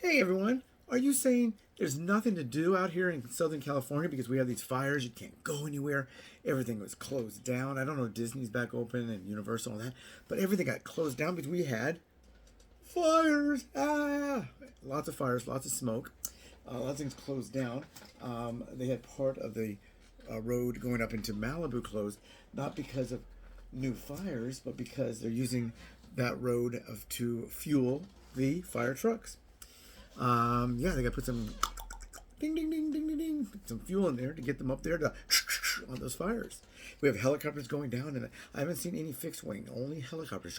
Hey everyone, are you saying there's nothing to do out here in Southern California because we have these fires? You can't go anywhere. Everything was closed down. I don't know, Disney's back open and Universal and all that, but everything got closed down because we had fires. Lots of fires, lots of smoke. Lots of things closed down. They had part of the road going up into Malibu closed, not because of new fires, but because they're using that road to fuel the fire trucks. Yeah, they got to put some ding, ding, ding, ding, ding, ding, some fuel in there to get them up there to on those fires. We have helicopters going down, and I haven't seen any fixed wing, only helicopters.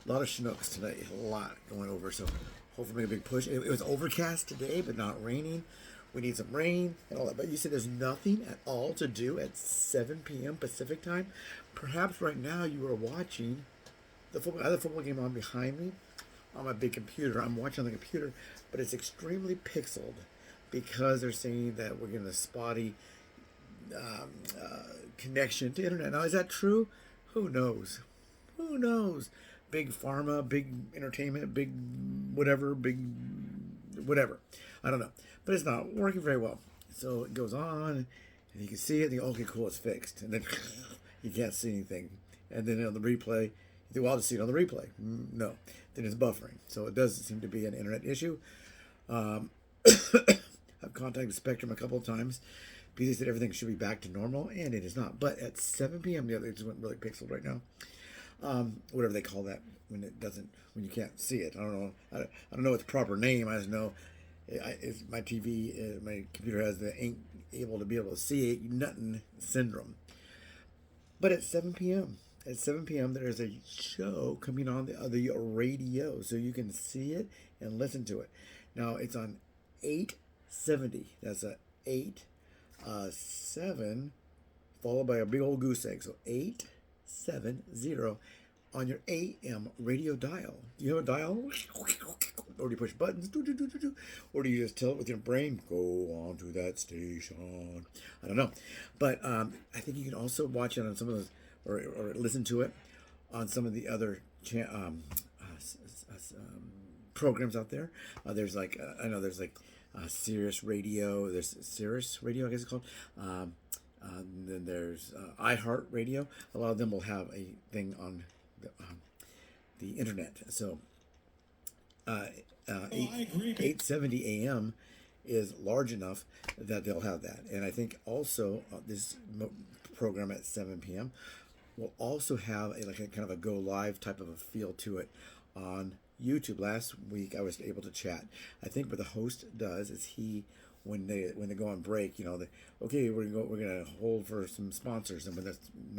A lot of Chinooks today, a lot going over. So hopefully make a big push. It was overcast today, but not raining. We need some rain and all that. But you said there's nothing at all to do at 7 p.m. Pacific time. Perhaps right now you are watching the other football game on behind me on my big computer. I'm watching on the computer, but it's extremely pixeled because they're saying that we're getting a spotty connection to internet. Now, is that true? Who knows? Who knows? Big pharma, big entertainment, big whatever, big whatever. I don't know. But it's not working very well. So it goes on, and you can see it, and you go, okay, cool, it's fixed. And then you can't see anything. And then on the replay, you think, well, I'll just see it on the replay. No. Then it's buffering. So it does seem to be an internet issue. I've contacted Spectrum a couple of times because they said everything should be back to normal, and it is not. But at 7 p.m., the other just went really pixeled right now. Whatever they call that when it doesn't, when you can't see it. I don't know. I don't know its proper name. I just know it's my TV, my computer ain't able to see it. Nothing syndrome. But at 7 p.m. At 7 p.m. there is a show coming on the radio, so you can see it and listen to it. Now it's on 870. That's a 7 followed by a big old goose egg. So 870 on your AM radio dial. Do you have a dial? Or do you push buttons? Or do you just tell it with your brain, go on to that station? I don't know. But I think you can also watch it on some of those, or listen to it on some of the other programs out there. There's like, I know there's like Sirius Radio. There's Sirius Radio, I guess it's called. Then there's iHeart Radio. A lot of them will have a thing on the internet. So 870 AM is large enough that they'll have that. And I think also this program at 7 p.m. will also have a kind of a go live type of a feel to it on YouTube. Last week I was able to chat. I think what the host does is when they go on break, okay, we're gonna hold for some sponsors, and when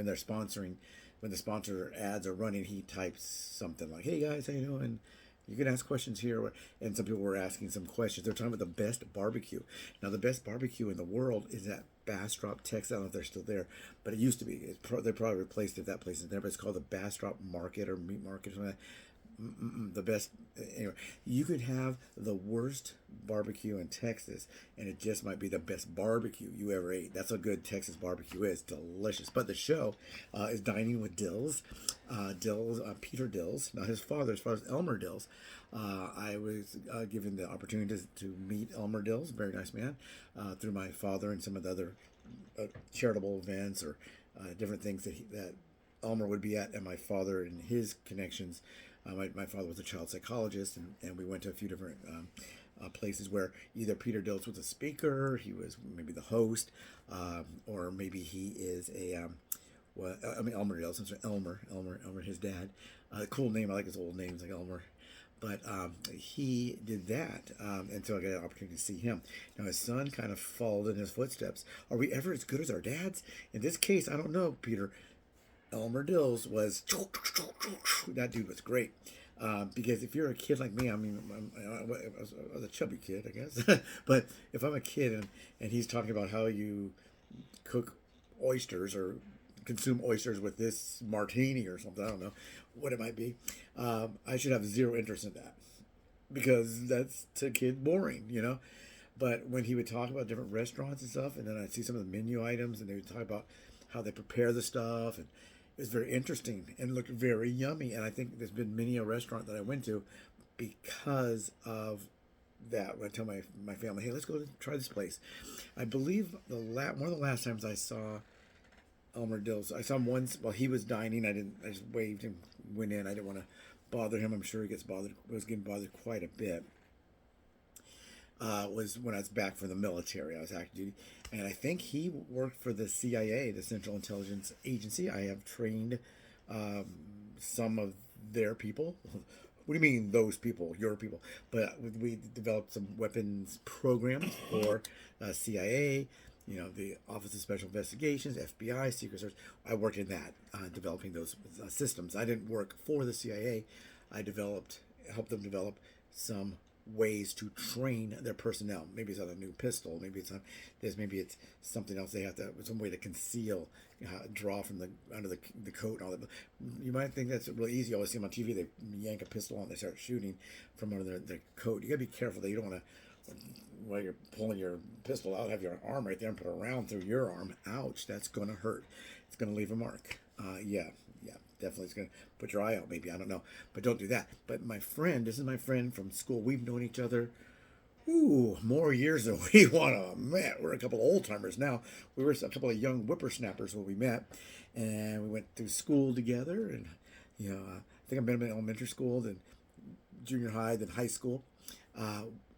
they're sponsoring, when the sponsor ads are running, he types something like, "Hey guys, how you doing? You can ask questions here." And some people were asking some questions. They're talking about the best barbecue. Now, the best barbecue in the world is at Bastrop, Texas. I don't know if they're still there, but it used to be. They probably replaced it if that place is there, but it's called the Bastrop Market or Meat Market or something like that. The best. Anyway, you could have the worst barbecue in Texas, and it just might be the best barbecue you ever ate. That's how good Texas barbecue is. Delicious. But the show is Dining with Dills. Peter Dills, not his father, his father's Elmer Dills. I was given the opportunity to meet Elmer Dills, very nice man, through my father and some of the other charitable events or different things that Elmer would be at, and my father and his connections. My father was a child psychologist, and we went to a few different places where either Peter Dills was a speaker, he was maybe the host, or maybe he is Elmer Dills. I'm sorry, Elmer, his dad. Cool name. I like his old names, like Elmer. But he did that, and so I got an opportunity to see him. Now his son kind of followed in his footsteps. Are we ever as good as our dads? In this case, I don't know, Peter. Elmer Dills was, that dude was great. Because if you're a kid like me, I mean, I was a chubby kid, I guess. But if I'm a kid and he's talking about how you cook oysters or consume oysters with this martini or something, I don't know what it might be, I should have zero interest in that. Because that's to a kid boring, But when he would talk about different restaurants and stuff, and then I'd see some of the menu items, and they would talk about how they prepare the stuff, and it was very interesting and looked very yummy. And I think there's been many a restaurant that I went to because of that. When I tell my family, hey, let's go try this place. I believe one of the last times I saw Elmer Dills, I saw him once while he was dining. I just waved and went in. I didn't want to bother him. I'm sure he was getting bothered quite a bit. Was when I was back from the military. I was active duty, and I think he worked for the CIA, the Central Intelligence Agency. I have trained some of their people. What do you mean those people? Your people? But we developed some weapons programs for CIA. The Office of Special Investigations, FBI, Secret Service. I worked in that, developing those systems. I didn't work for the CIA. I helped them develop some ways to train their personnel. Maybe it's on a new pistol. Maybe it's on this. Maybe it's something else. They have to some way to conceal, draw from under the coat and all that. You might think that's really easy. You always see them on TV. They yank a pistol out and they start shooting from under their coat. You gotta be careful that you don't want to, while you're pulling your pistol out, have your arm right there and put a round through your arm. Ouch! That's gonna hurt. It's gonna leave a mark. Yeah. Definitely, it's going to put your eye out, maybe. I don't know. But don't do that. But this is my friend from school. We've known each other, more years than we want to admit. We're a couple of old-timers now. We were a couple of young whippersnappers when we met. And we went through school together. And, I think I've been in elementary school, then junior high, then high school.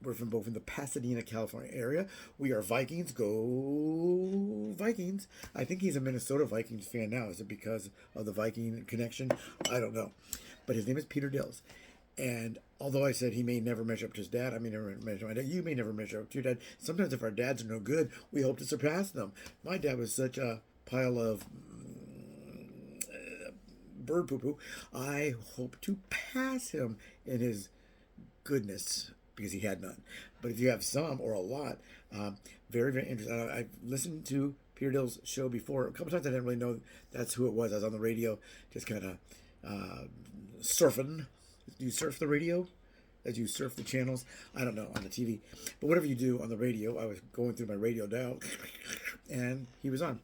We're from both in the Pasadena, California area. We are Vikings. Go Vikings. I think he's a Minnesota Vikings fan now. Is it because of the Viking connection? I don't know. But his name is Peter Dills. And although I said he may never measure up to his dad, I may never measure up to my dad. You may never measure up to your dad. Sometimes if our dads are no good, we hope to surpass them. My dad was such a pile of bird poo-poo. I hope to pass him in his goodness, because he had none. But if you have some or a lot, very, very interesting. I've listened to Peter Dills' show before. A couple times I didn't really know that's who it was. I was on the radio just kind of surfing. Do you surf the radio as you surf the channels? I don't know, on the TV. But whatever you do on the radio, I was going through my radio dial, and he was on.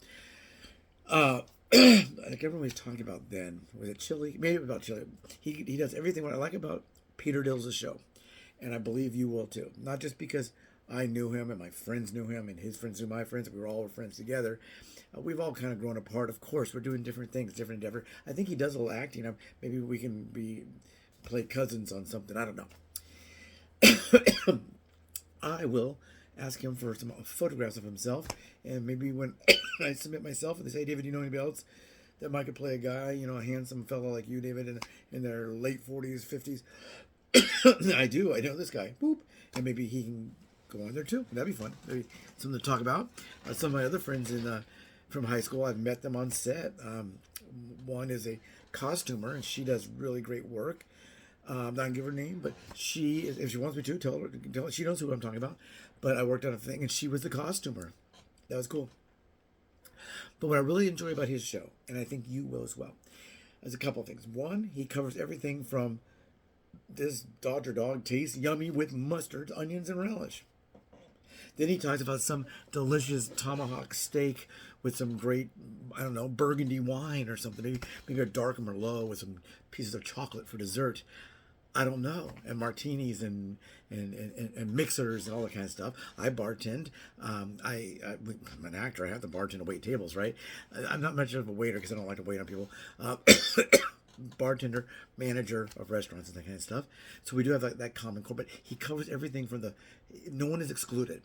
Like everyone was talking about then. Was it Chili? Maybe about Chili. He does everything. What I like about Peter Dills' show, and I believe you will too. Not just because I knew him and my friends knew him and his friends knew my friends. We were all friends together. We've all kind of grown apart. Of course, we're doing different things, different endeavor. I think he does a little acting. Maybe we can play cousins on something. I don't know. I will ask him for some photographs of himself, and maybe when I submit myself and they say, David, do you know anybody else that might could play a guy, a handsome fellow like you, David, in their late 40s, 50s? I do. I know this guy. Boop. And maybe he can go on there too. That'd be fun. Maybe something to talk about. Some of my other friends from high school, I've met them on set. One is a costumer, and she does really great work. I'm not going to give her name, but if she wants me to, tell her. She knows who I'm talking about. But I worked on a thing, and she was the costumer. That was cool. But what I really enjoy about his show, and I think you will as well, is a couple of things. One, he covers everything from this Dodger dog tastes yummy with mustard, onions, and relish. Then he talks about some delicious tomahawk steak with some great, burgundy wine or something. Maybe a dark Merlot with some pieces of chocolate for dessert. I don't know. And martinis and mixers and all that kind of stuff. I bartend. I'm an actor. I have to bartend to wait tables, right? I'm not much of a waiter because I don't like to wait on people. Bartender, manager of restaurants and that kind of stuff. So we do have that common core, but he covers everything from no one is excluded.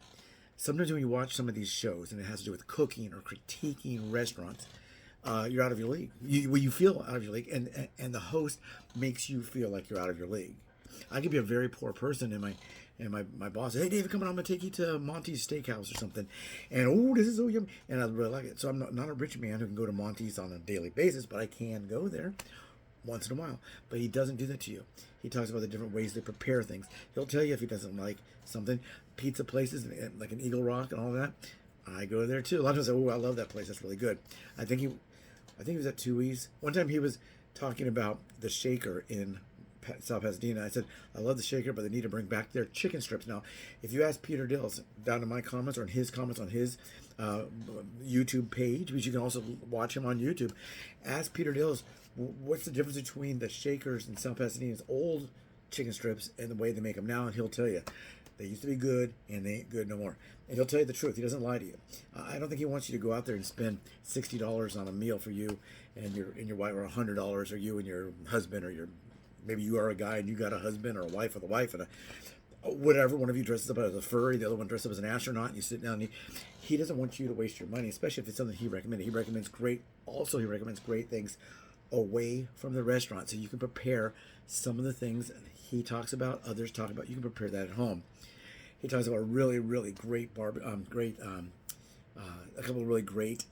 Sometimes when you watch some of these shows and it has to do with cooking or critiquing restaurants, you're out of your league. You feel out of your league, and the host makes you feel like you're out of your league. I could be a very poor person, and my boss says, "Hey, David, come on, I'm gonna take you to Monty's Steakhouse or something," and this is so yummy, and I really like it. So I'm not a rich man who can go to Monty's on a daily basis, but I can go there once in a while. But he doesn't do that to you. He talks about the different ways they prepare things. He'll tell you if he doesn't like something. Pizza places like an Eagle Rock and all that, I go there too. A lot of times I say, I love that place. That's really good. I think he was at Tui's. One time he was talking about the Shaker in South Pasadena. I said, I love the Shaker, but they need to bring back their chicken strips. Now, if you ask Peter Dills down in my comments or in his comments on his YouTube page, which you can also watch him on YouTube, ask Peter Dills, what's the difference between the Shakers in South Pasadena's old chicken strips and the way they make them now, and he'll tell you they used to be good and they ain't good no more. And he'll tell you the truth. He doesn't lie to you. I don't think he wants you to go out there and spend $60 on a meal for you and your wife, or $100, or you and your husband, or maybe you are a guy and you got a husband or a wife with a wife, and whatever, one of you dresses up as a furry, the other one dresses up as an astronaut, and you sit down and he doesn't want you to waste your money, especially if it's something he recommended. He recommends great things away from the restaurant, so you can prepare some of the things he talks about, others talk about. You can prepare that at home. He talks about a really, really great a couple of really great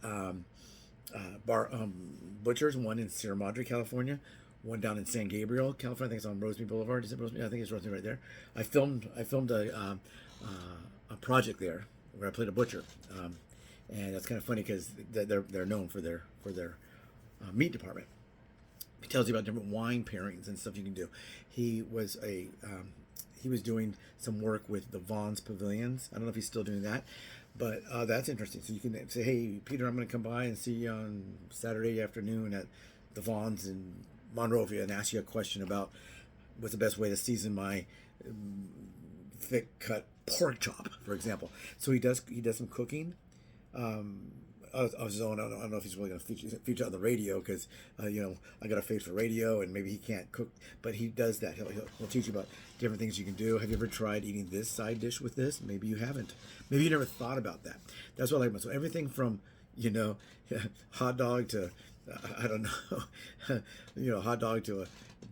butchers, one in Sierra Madre, California, one down in San Gabriel, California. I think it's on Rosemead Boulevard. Is it Rosemead? I think it's Rosemead right there. I filmed a project there where I played a butcher, and that's kind of funny because they're known for their meat department. He tells you about different wine pairings and stuff you can do. He was doing some work with the Vance pavilions. I don't know if he's still doing that, but that's interesting. So you can say, hey, Peter, I'm going to come by and see you on Saturday afternoon at the Vons in Monrovia and ask you a question about what's the best way to season my thick cut pork chop, for example. So he does some cooking. I don't know if he's really going to feature on the radio because I got a face for radio, and maybe he can't cook, but he does that. He'll teach you about different things you can do. Have you ever tried eating this side dish with this? Maybe you haven't. Maybe you never thought about that. That's what I like about. So everything from hot dog to I don't know, hot dog to a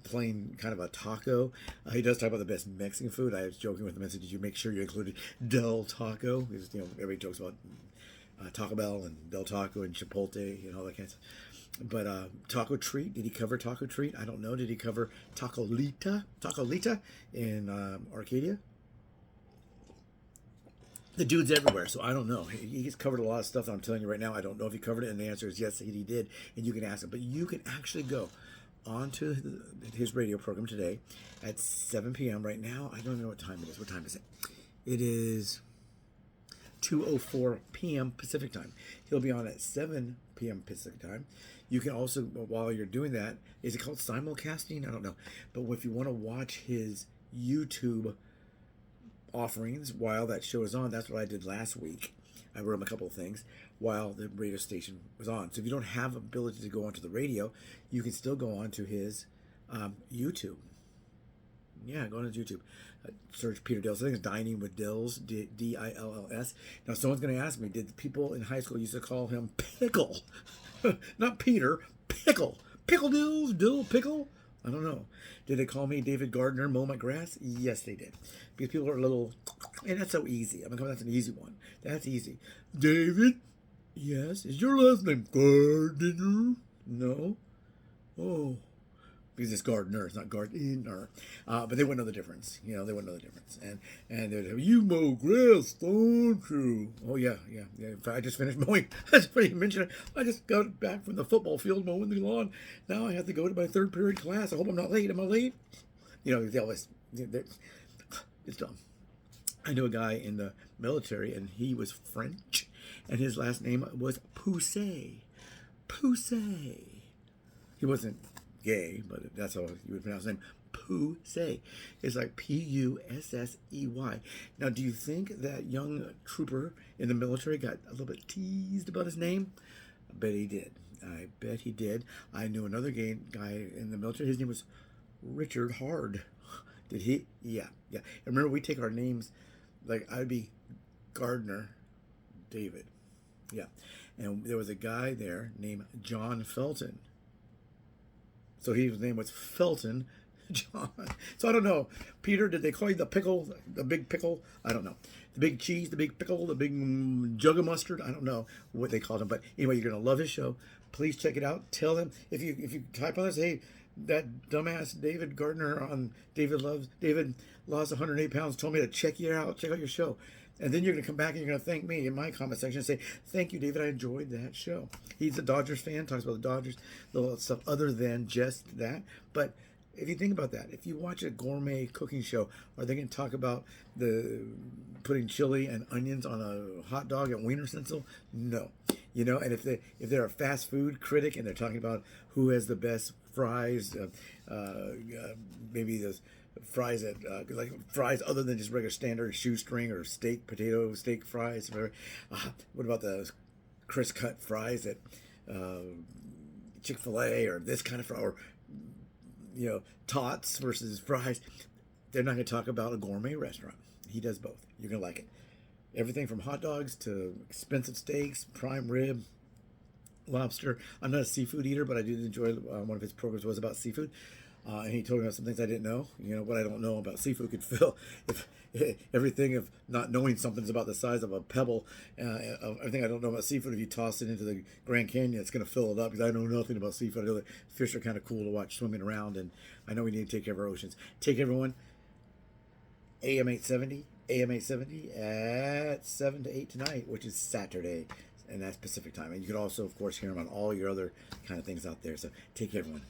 plain kind of a taco. He does talk about the best Mexican food. I was joking with him. I said, did you make sure you included Del Taco? Because everybody jokes about Taco Bell and Del Taco and Chipotle and all that kind of stuff. But Taco Treat, did he cover Taco Treat? I don't know. Did he cover Tacolita in Arcadia? The dude's everywhere, so I don't know. He's covered a lot of stuff that I'm telling you right now. I don't know if he covered it, and the answer is yes, he did, and you can ask him. But you can actually go onto his radio program today at 7 p.m. right now. I don't even know what time it is. What time is it? It is 2:04 p.m. Pacific time. He'll be on at 7 p.m. Pacific time. You can also, while you're doing that, is it called simulcasting? I don't know. But if you want to watch his YouTube offerings while that show is on, that's what I did last week. I wrote him a couple of things while the radio station was on. So if you don't have ability to go onto the radio, you can still go onto his YouTube. Yeah, go on to YouTube. Search Peter Dills. I think it's Dining with Dills, Dills. Now, someone's going to ask me, did people in high school used to call him Pickle? Not Peter, Pickle. Pickle Dills, Dill, Pickle? I don't know. Did they call me David Gardner, mow my grass? Yes, they did. Because people are a little, and that's so easy. That's an easy one. That's easy. David? Yes. Is your last name Gardner? No. Oh. Because it's Gardner, it's not Gardner. But they wouldn't know the difference. They wouldn't know the difference. And they'd have, you mow grass, don't you? Oh, yeah. In fact, I just finished mowing. That's funny you mention it. I just got back from the football field mowing the lawn. Now I have to go to my third period class. I hope I'm not late. Am I late? They always, it's dumb. I knew a guy in the military, and he was French, and his last name was Pousset. Pousset. He wasn't gay, but that's how you would pronounce his name. Pousset. It's like Pussey. Now, do you think that young trooper in the military got a little bit teased about his name? I bet he did. I knew another gay guy in the military. His name was Richard Hard. Did he? Yeah. And remember, we take our names, like I'd be Gardner David. Yeah. And there was a guy there named John Felton. So his name was Felton John. So I don't know. Peter, did they call you the pickle, the big pickle? I don't know. The big cheese, the big pickle, the big jug of mustard? I don't know what they called him. But anyway, you're going to love his show. Please check it out. Tell them, if you type on this, hey, that dumbass David Gardner on David lost 108 pounds, told me to check you out. Check out your show. And then you're going to come back and you're going to thank me in my comment section and say, thank you, David. I enjoyed that show. He's a Dodgers fan, talks about the Dodgers, a little stuff other than just that. But if you think about that, if you watch a gourmet cooking show, are they going to talk about putting chili and onions on a hot dog at Wiener Schnitzel? No. And if they're a fast food critic and they're talking about who has the best fries, maybe those fries that like fries other than just regular standard shoestring or potato steak fries. Whatever. What about the crisp cut fries at Chick-fil-A or this kind of fry, or tots versus fries? They're not going to talk about a gourmet restaurant. He does both. You're going to like it. Everything from hot dogs to expensive steaks, prime rib, lobster. I'm not a seafood eater, but I did enjoy one of his programs was about seafood. And he told me about some things I didn't know. What I don't know about seafood could fill if everything of not knowing something is about the size of a pebble. Everything I don't know about seafood, if you toss it into the Grand Canyon, it's going to fill it up, because I know nothing about seafood. I know that fish are kind of cool to watch swimming around, and I know we need to take care of our oceans. Take everyone. AM 870 at 7 to 8 tonight, which is Saturday, and that's Pacific time. And you can also, of course, hear them on all your other kind of things out there. So take care, everyone.